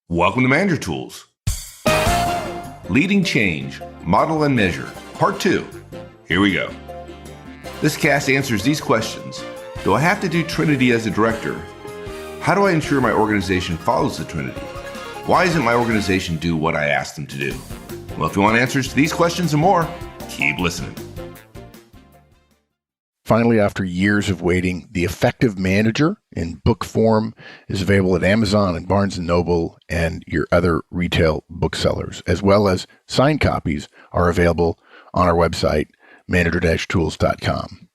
Welcome to Manager Tools. Leading Change, Model and Measure, Part 2. Here we go. This cast answers these questions. Do I have to do Trinity as a director? How do I ensure my organization follows the Trinity? Why isn't my organization do what I asked them to do? Well, if you want answers to these questions and more, keep listening. Finally, after years of waiting, The Effective Manager in book form is available at Amazon and Barnes & Noble and your other retail booksellers, as well as signed copies are available on our website, manager-tools.com.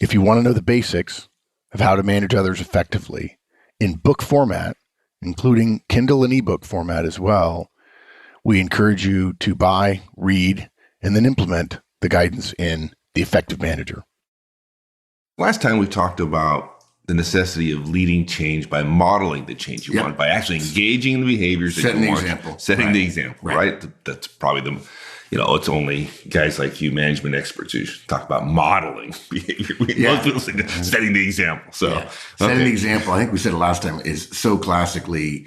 If you want to know the basics of how to manage others effectively in book format, including Kindle and ebook format as well, we encourage you to buy, read, and then implement the guidance in The Effective Manager. Last time we talked about the necessity of leading change by modeling the change you want, by actually engaging in the behaviors that you want. Setting the example, right? That's probably it's only guys like you, management experts, who talk about modeling behavior. Most people say setting the example. Setting the example, I think we said it last time, is so classically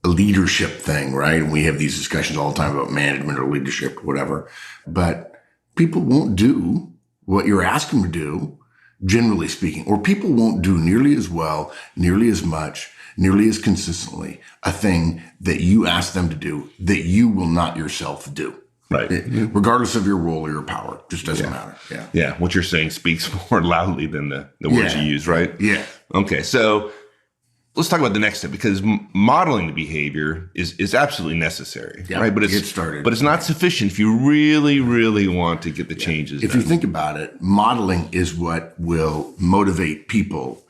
a leadership thing, right? And we have these discussions all the time about management or leadership or whatever. But people won't do what you're asking them to do, generally speaking, or people won't do nearly as well, nearly as much, nearly as consistently a thing that you ask them to do that you will not yourself do. Right. Regardless of your role or your power. Just doesn't matter. Yeah. What you're saying speaks more loudly than the words you use, right? Yeah. Okay. So let's talk about the next step, because modeling the behavior is absolutely necessary, right? But it's not sufficient if you really, really want to get the changes done. If you think about it, modeling is what will motivate people,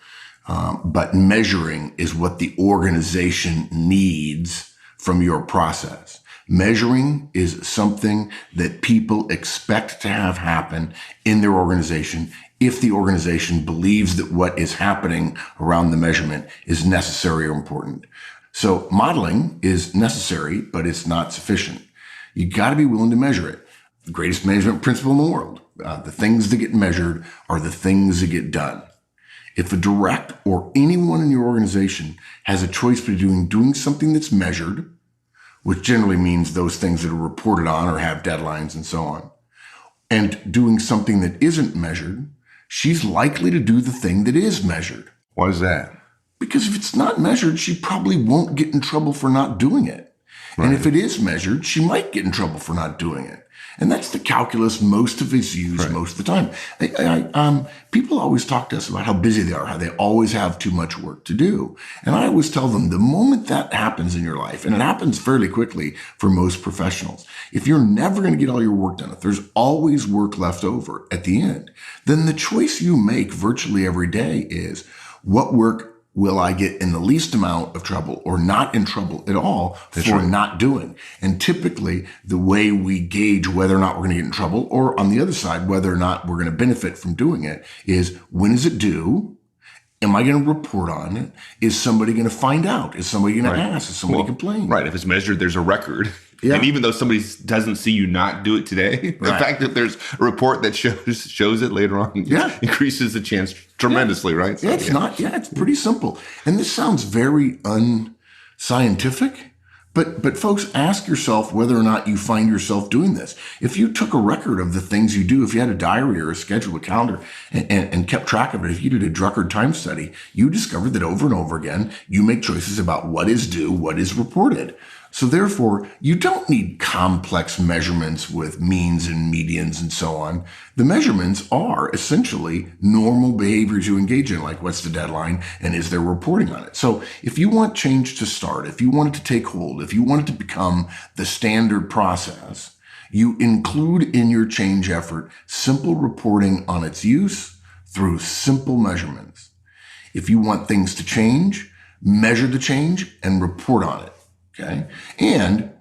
but measuring is what the organization needs from your process. Measuring is something that people expect to have happen in their organization if the organization believes that what is happening around the measurement is necessary or important. So modeling is necessary, but it's not sufficient. You got to be willing to measure it. The greatest management principle in the world. The things that get measured are the things that get done. If a direct or anyone in your organization has a choice between doing something that's measured, which generally means those things that are reported on or have deadlines and so on, and doing something that isn't measured, she's likely to do the thing that is measured. Why is that? Because if it's not measured, she probably won't get in trouble for not doing it. Right. And if it is measured, she might get in trouble for not doing it. And that's the calculus most of us use most of the time. People always talk to us about how busy they are, how they always have too much work to do. And I always tell them the moment that happens in your life, and it happens fairly quickly for most professionals, if you're never going to get all your work done, if there's always work left over at the end, then the choice you make virtually every day is, what work will I get in the least amount of trouble or not in trouble at all for not doing? And typically the way we gauge whether or not we're going to get in trouble, or on the other side, whether or not we're going to benefit from doing it, is, when is it due? Am I going to report on it? Is somebody going to find out? Is somebody going to ask? Is somebody complain? Right. If it's measured, there's a record. Yeah. And even though somebody doesn't see you not do it today, the fact that there's a report that shows it later on increases the chance tremendously, right? So, it's pretty simple. And this sounds very unscientific, but folks, ask yourself whether or not you find yourself doing this. If you took a record of the things you do, if you had a diary or a schedule, a calendar, and kept track of it, if you did a Drucker time study, you discovered that over and over again, you make choices about what is due, what is reported. So therefore, you don't need complex measurements with means and medians and so on. The measurements are essentially normal behaviors you engage in, like what's the deadline and is there reporting on it? So if you want change to start, if you want it to take hold, if you want it to become the standard process, you include in your change effort simple reporting on its use through simple measurements. If you want things to change, measure the change and report on it. Okay. And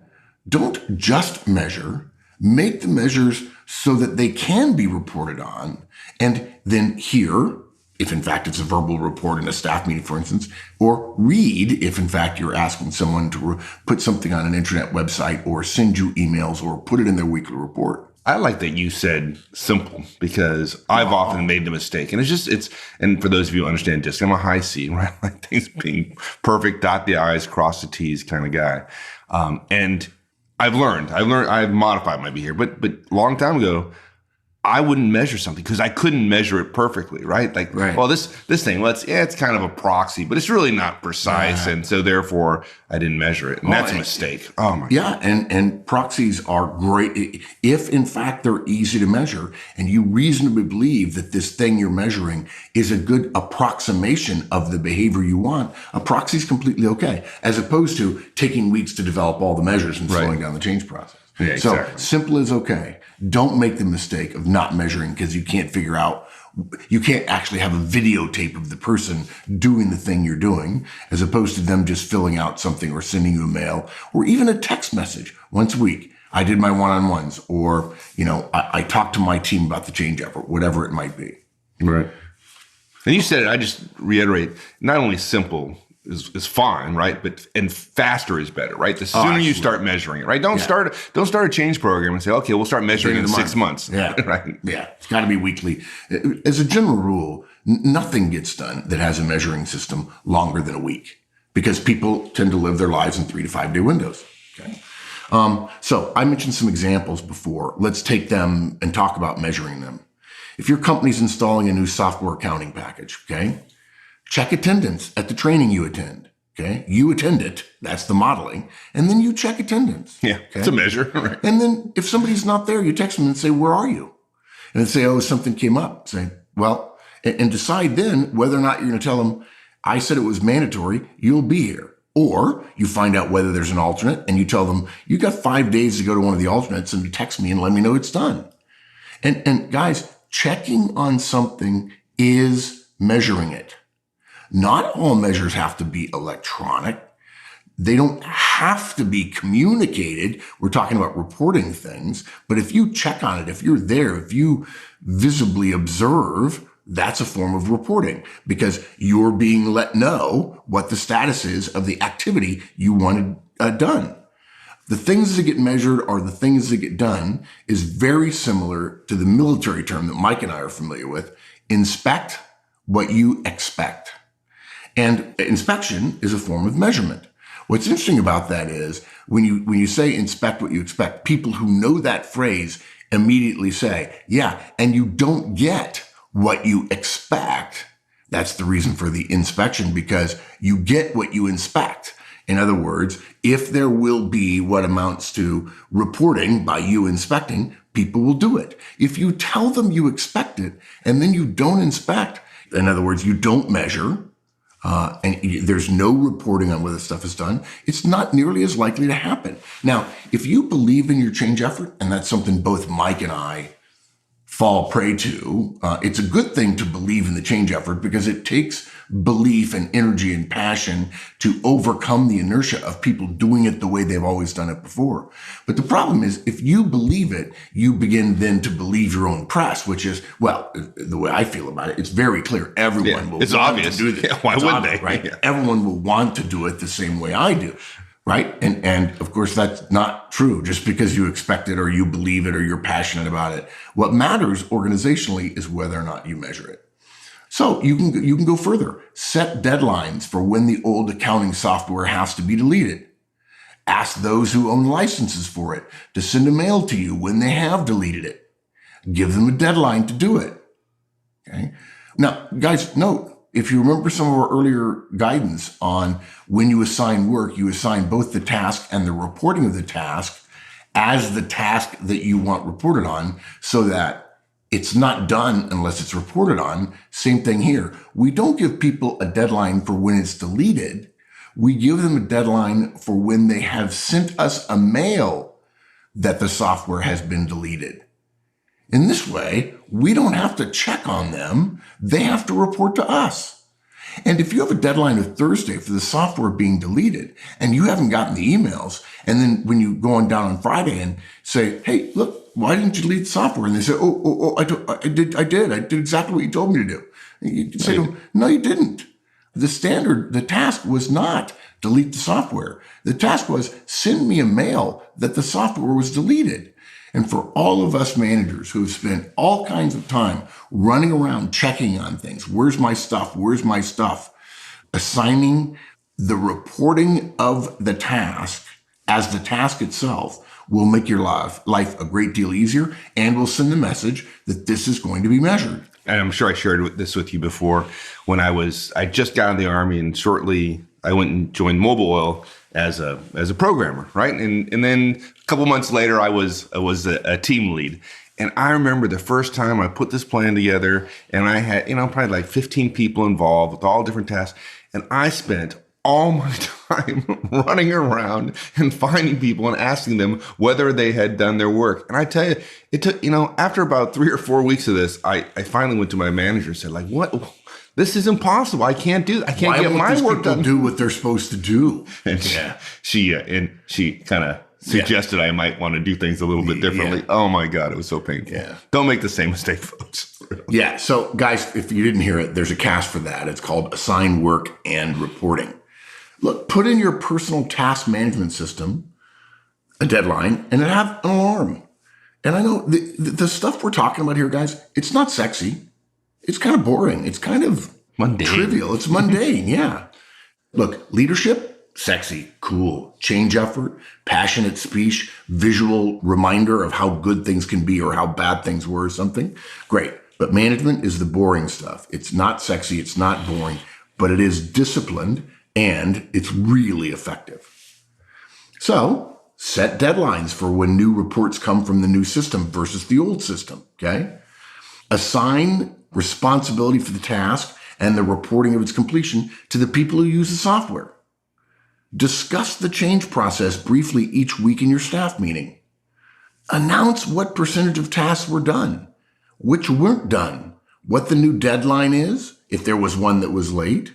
don't just measure, make the measures so that they can be reported on. And then hear, if in fact it's a verbal report in a staff meeting, for instance, or read, if in fact you're asking someone to put something on an internet website or send you emails or put it in their weekly report. I like that you said simple because I've often made the mistake. And and for those of you who understand DISC, I'm a high C, right? Like things being perfect, dot the I's, cross the T's kind of guy. And I've modified my behavior, but long time ago, I wouldn't measure something because I couldn't measure it perfectly, right? Like, well, this thing, it's kind of a proxy, but it's really not precise. And so therefore I didn't measure it. And that's a mistake. Oh my God. And proxies are great. If in fact they're easy to measure and you reasonably believe that this thing you're measuring is a good approximation of the behavior you want, a proxy is completely okay, as opposed to taking weeks to develop all the measures and slowing down the change process. Yeah, exactly. So simple is okay. Don't make the mistake of not measuring because you can't figure out, you can't actually have a videotape of the person doing the thing you're doing, as opposed to them just filling out something or sending you a mail or even a text message once a week. I did my one-on-ones, or, I talked to my team about the change effort, whatever it might be. Right. And you said it, I just reiterate, not only simple is fine, right? And faster is better, right? The sooner you start measuring it, right? Don't start a change program and say, okay, we'll start measuring in 6 months. Yeah. Right. Yeah. It's got to be weekly. As a general rule, nothing gets done that has a measuring system longer than a week because people tend to live their lives in 3 to 5 day windows. Okay. So I mentioned some examples before. Let's take them and talk about measuring them. If your company's installing a new software accounting package, okay, check attendance at the training you attend. Okay. You attend it. That's the modeling. And then you check attendance. Yeah. Okay? It's a measure. Right. And then if somebody's not there, you text them and say, where are you? And then say, oh, something came up. Say, well, and decide then whether or not you're going to tell them, I said it was mandatory. You'll be here. Or you find out whether there's an alternate and you tell them, you got 5 days to go to one of the alternates and text me and let me know it's done. And guys, checking on something is measuring it. Not all measures have to be electronic. They don't have to be communicated. We're talking about reporting things. But if you check on it, if you're there, if you visibly observe, that's a form of reporting because you're being let know what the status is of the activity you wanted done. The things that get measured or the things that get done is very similar to the military term that Mike and I are familiar with. Inspect what you expect. And inspection is a form of measurement. What's interesting about that is when you say inspect what you expect, people who know that phrase immediately say, yeah, and you don't get what you expect. That's the reason for the inspection, because you get what you inspect. In other words, if there will be what amounts to reporting by you inspecting, people will do it. If you tell them you expect it and then you don't inspect, in other words, you don't measure, and there's no reporting on whether stuff is done, it's not nearly as likely to happen. Now, if you believe in your change effort, and that's something both Mike and I fall prey to, it's a good thing to believe in the change effort because it takes belief and energy and passion to overcome the inertia of people doing it the way they've always done it before. But the problem is, if you believe it, you begin then to believe your own press, which is, well, the way I feel about it, it's very clear. Everyone will want to do this. Yeah, why wouldn't they? Right? Yeah. Everyone will want to do it the same way I do. Right. And of course, that's not true just because you expect it or you believe it or you're passionate about it. What matters organizationally is whether or not you measure it. So you can go further. Set deadlines for when the old accounting software has to be deleted. Ask those who own licenses for it to send a mail to you when they have deleted it. Give them a deadline to do it. Okay. Now, guys, note, if you remember some of our earlier guidance on when you assign work, you assign both the task and the reporting of the task as the task that you want reported on so that it's not done unless it's reported on. Same thing here. We don't give people a deadline for when it's deleted. We give them a deadline for when they have sent us a mail that the software has been deleted. In this way, we don't have to check on them. They have to report to us. And if you have a deadline of Thursday for the software being deleted and you haven't gotten the emails, and then when you go on down on Friday and say, hey, look, why didn't you delete the software? And they say, I did exactly what you told me to do. And you say to them, no, you didn't. The task was not delete the software. The task was send me a mail that the software was deleted. And for all of us managers who have spent all kinds of time running around checking on things, where's my stuff? Where's my stuff? Assigning the reporting of the task as the task itself will make your life a great deal easier and will send the message that this is going to be measured. And I'm sure I shared this with you before when I just got out of the Army, and shortly I went and joined Mobile Oil as a programmer, right? And then a couple months later, I was a team lead. And I remember the first time I put this plan together, and I had, probably like 15 people involved with all different tasks. And I spent all my time running around and finding people and asking them whether they had done their work. And I tell you, it took, after about 3 or 4 weeks of this, I finally went to my manager and said, like, what? This is impossible. I can't get my work done. Do what they're supposed to do. And she kind of suggested I might want to do things a little bit differently. Yeah. Oh my God, it was so painful. Yeah. Don't make the same mistake, folks. Yeah. So guys, if you didn't hear it, there's a cast for that. It's called Assign Work and Reporting. Look, put in your personal task management system a deadline and have an alarm. And I know the stuff we're talking about here, guys, it's not sexy. It's kind of boring. It's kind of mundane. Trivial. It's mundane. Yeah. Look, leadership, sexy, cool, change effort, passionate speech, visual reminder of how good things can be or how bad things were or something. Great. But management is the boring stuff. It's not sexy. It's not boring, but it is disciplined and it's really effective. So set deadlines for when new reports come from the new system versus the old system. Okay. Assign responsibility for the task and the reporting of its completion to the people who use the software. Discuss the change process briefly each week in your staff meeting. Announce what percentage of tasks were done, which weren't done, what the new deadline is, if there was one that was late,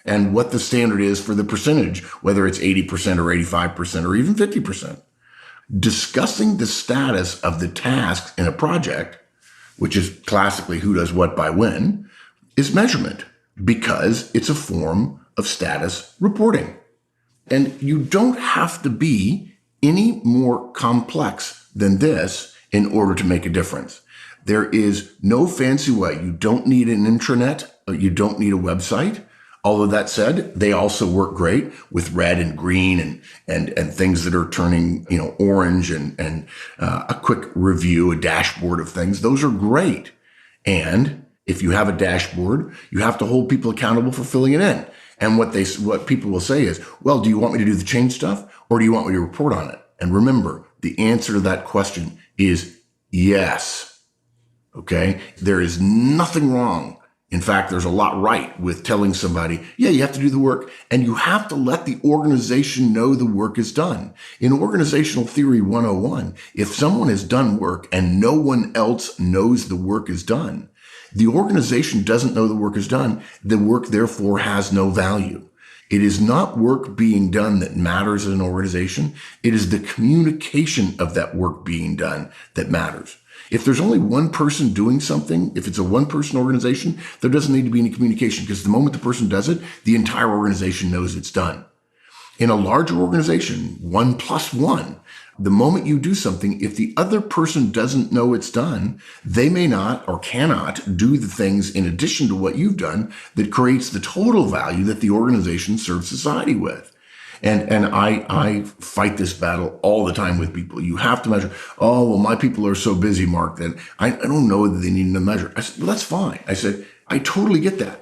and what the standard is for the percentage, whether it's 80% or 85% or even 50%. Discussing the status of the tasks in a project, which is classically who does what by when, is measurement because it's a form of status reporting. And you don't have to be any more complex than this in order to make a difference. There is no fancy way. You don't need an intranet. You don't need a website. Although that said, they also work great with red and green and things that are turning, orange and a quick review, a dashboard of things. Those are great. And if you have a dashboard, you have to hold people accountable for filling it in. And what people will say is, well, do you want me to do the change stuff or do you want me to report on it? And remember, the answer to that question is yes. Okay. There is nothing wrong. In fact, there's a lot right with telling somebody, yeah, you have to do the work and you have to let the organization know the work is done. In Organizational Theory 101, if someone has done work and no one else knows the work is done, the organization doesn't know the work is done. The work, therefore, has no value. It is not work being done that matters in an organization. It is the communication of that work being done that matters. If there's only one person doing something, if it's a one-person organization, there doesn't need to be any communication because the moment the person does it, the entire organization knows it's done. In a larger organization, 1+1, the moment you do something, if the other person doesn't know it's done, they may not or cannot do the things in addition to what you've done that creates the total value that the organization serves society with. And I fight this battle all the time with people. You have to measure. Oh, well, my people are so busy, Mark, that I don't know that they need to measure. I said, well, that's fine. I said, I totally get that.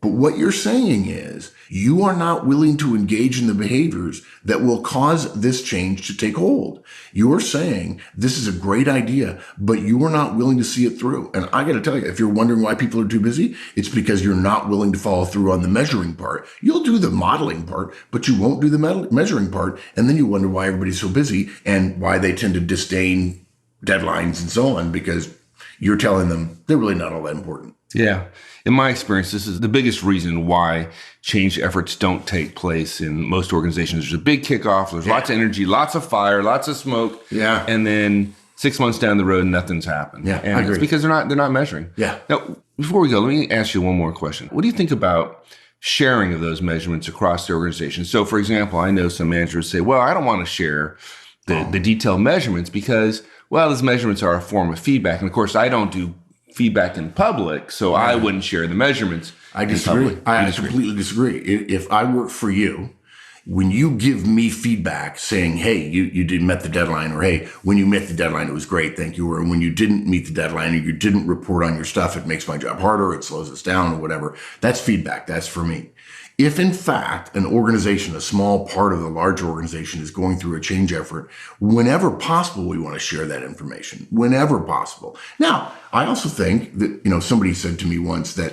But what you're saying is you are not willing to engage in the behaviors that will cause this change to take hold. You're saying this is a great idea, but you are not willing to see it through. And I got to tell you, if you're wondering why people are too busy, it's because you're not willing to follow through on the measuring part. You'll do the modeling part, but you won't do the measuring part. And then you wonder why everybody's so busy and why they tend to disdain deadlines and so on, because you're telling them they're really not all that important. Yeah. In my experience, this is the biggest reason why change efforts don't take place in most organizations. There's a big kickoff. There's lots of energy, lots of fire, lots of smoke. Yeah. And then 6 months down the road, nothing's happened. Yeah, and I agree. It's because they're not measuring. Yeah. Now, before we go, let me ask you one more question. What do you think about sharing of those measurements across the organization. So, for example, I know some managers say, well, I don't want to share the detailed measurements because, well, those measurements are a form of feedback. And of course, I don't do feedback in public, so I wouldn't share the measurements. I disagree. I disagree. completely disagree. If I work for you, when you give me feedback saying, hey, you didn't met the deadline, or hey, when you met the deadline, it was great, thank you, or when you didn't meet the deadline or you didn't report on your stuff, it makes my job harder, it slows us down, or whatever. That's feedback. That's for me. If in fact an organization, a small part of the larger organization, is going through a change effort, whenever possible, we want to share that information, whenever possible. Now, I also think that, somebody said to me once that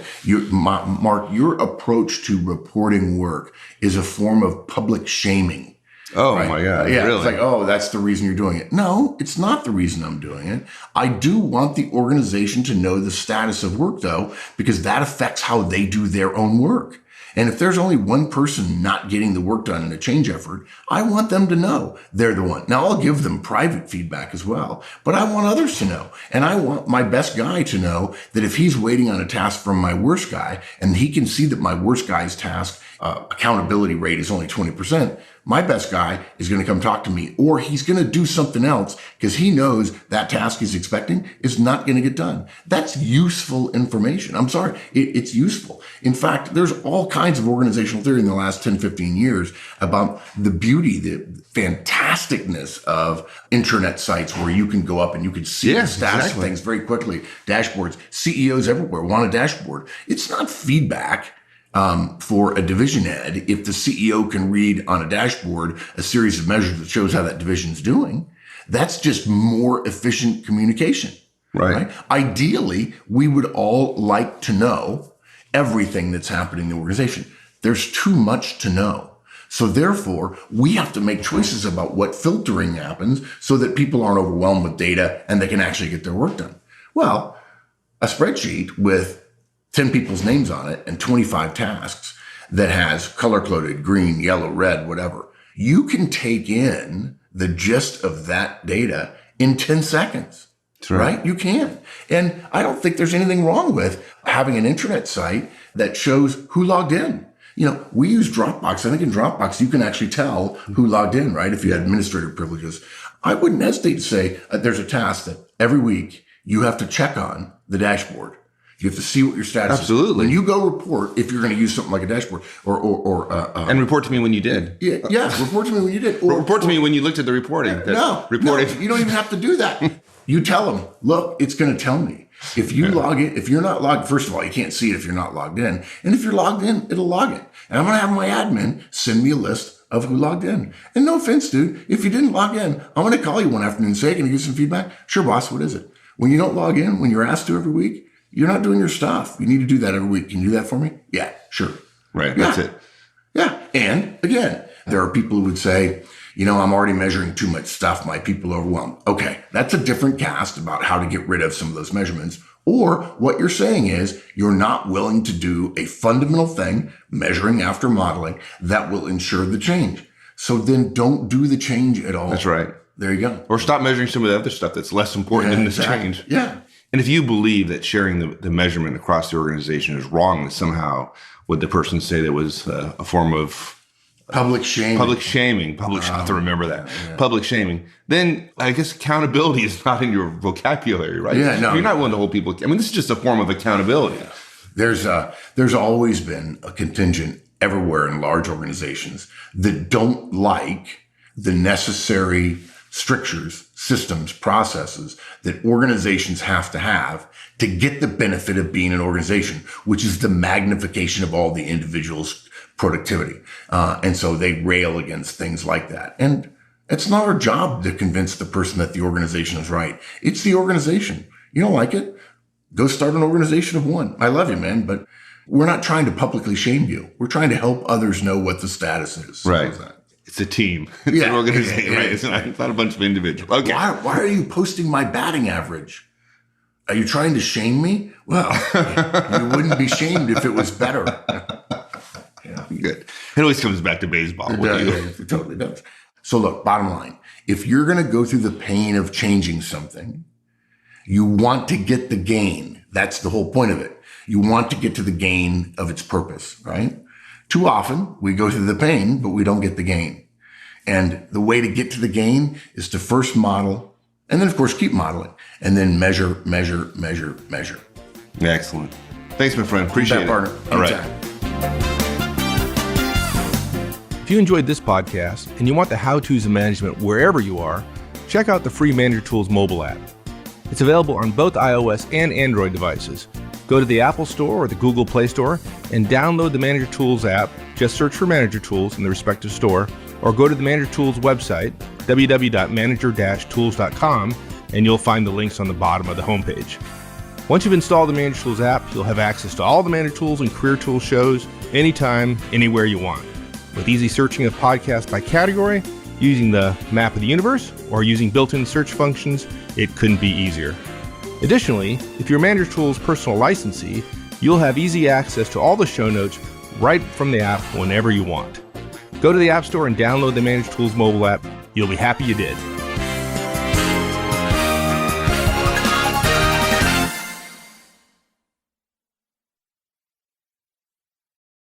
Mark, your approach to reporting work is a form of public shaming. Oh, right? my God. Yeah. Really? It's like, oh, that's the reason you're doing it. No, it's not the reason I'm doing it. I do want the organization to know the status of work, though, because that affects how they do their own work. And if there's only one person not getting the work done in a change effort, I want them to know they're the one. Now, I'll give them private feedback as well, but I want others to know. And I want my best guy to know that if he's waiting on a task from my worst guy and he can see that my worst guy's task accountability rate is only 20%, my best guy is going to come talk to me, or he's going to do something else because he knows that task he's expecting is not going to get done. That's useful information. I'm sorry. It's useful. In fact, there's all kinds of organizational theory in the last 10, 15 years about the beauty, the fantasticness of intranet sites where you can go up and you can see the status of things very quickly. Dashboards. CEOs everywhere want a dashboard. It's not feedback for a division head if the CEO can read on a dashboard a series of measures that shows how that division's doing. That's just more efficient communication. Right? Ideally, we would all like to know everything that's happening in the organization. There's too much to know. So therefore, we have to make choices about what filtering happens so that people aren't overwhelmed with data and they can actually get their work done. Well, a spreadsheet with 10 people's names on it and 25 tasks that has color-coded, green, yellow, red, whatever. You can take in the gist of that data in 10 seconds, right? You can. And I don't think there's anything wrong with having an intranet site that shows who logged in. We use Dropbox. I think in Dropbox, you can actually tell who logged in, right? If you had administrator privileges. I wouldn't hesitate to say there's a task that every week you have to check on the dashboard. You have to see what your status is. When you go report, if you're going to use something like a dashboard and report to me when you did. Yeah, report to me when you did. Or report to me when you looked at the reporting. No, you don't even have to do that. You tell them, look, it's going to tell me. If you log in, if you're not logged, first of all, you can't see it if you're not logged in. And if you're logged in, it'll log it. And I'm going to have my admin send me a list of who logged in. And no offense, dude, if you didn't log in, I'm going to call you one afternoon and say, can you give some feedback? Sure, boss, what is it? When you don't log in, when you're asked to every week, you're not doing your stuff. You need to do that every week. Can you do that for me? Yeah, sure. Right. That's it. Yeah. And again, there are people who would say, I'm already measuring too much stuff. My people are overwhelmed. Okay. That's a different cast about how to get rid of some of those measurements. Or what you're saying is you're not willing to do a fundamental thing, measuring after modeling, that will ensure the change. So then don't do the change at all. That's right. There you go. Or stop measuring some of the other stuff that's less important than this change. Yeah. And if you believe that sharing the measurement across the organization is wrong, then somehow would the person say that was a form of public shaming? I have to remember that. Yeah. Public shaming. Then I guess accountability is not in your vocabulary, right? Yeah, no. You're not willing to hold people. I mean, this is just a form of accountability. Yeah. There's always been a contingent everywhere in large organizations that don't like the necessary strictures, systems, processes that organizations have to get the benefit of being an organization, which is the magnification of all the individuals' productivity. And so they rail against things like that. And it's not our job to convince the person that the organization is right. It's the organization. You don't like it? Go start an organization of one. I love you, man, but we're not trying to publicly shame you. We're trying to help others know what the status is. Right. It's a team. It's an organization, right? It's not a bunch of individuals. Okay. Why are you posting my batting average? Are you trying to shame me? Well, you wouldn't be shamed if it was better. Good. It always comes back to baseball. It totally does. So look, bottom line, if you're going to go through the pain of changing something, you want to get the gain. That's the whole point of it. You want to get to the gain of its purpose, right? Too often, we go through the pain, but we don't get the gain. And the way to get to the gain is to first model, and then, of course, keep modeling, and then measure, measure, measure, measure. Excellent. Thanks, my friend. Appreciate it. Partner. All right. Anytime. If you enjoyed this podcast and you want the how-tos of management wherever you are, check out the free Manager Tools mobile app. It's available on both iOS and Android devices. Go to the Apple Store or the Google Play Store and download the Manager Tools app. Just search for Manager Tools in the respective store, or go to the Manager Tools website, www.manager-tools.com, and you'll find the links on the bottom of the homepage. Once you've installed the Manager Tools app, you'll have access to all the Manager Tools and Career Tools shows anytime, anywhere you want. With easy searching of podcasts by category, using the map of the universe, or using built-in search functions, it couldn't be easier. Additionally, if you're Manager Tools personal licensee, you'll have easy access to all the show notes right from the app whenever you want. Go to the App Store and download the Manager Tools mobile app. You'll be happy you did.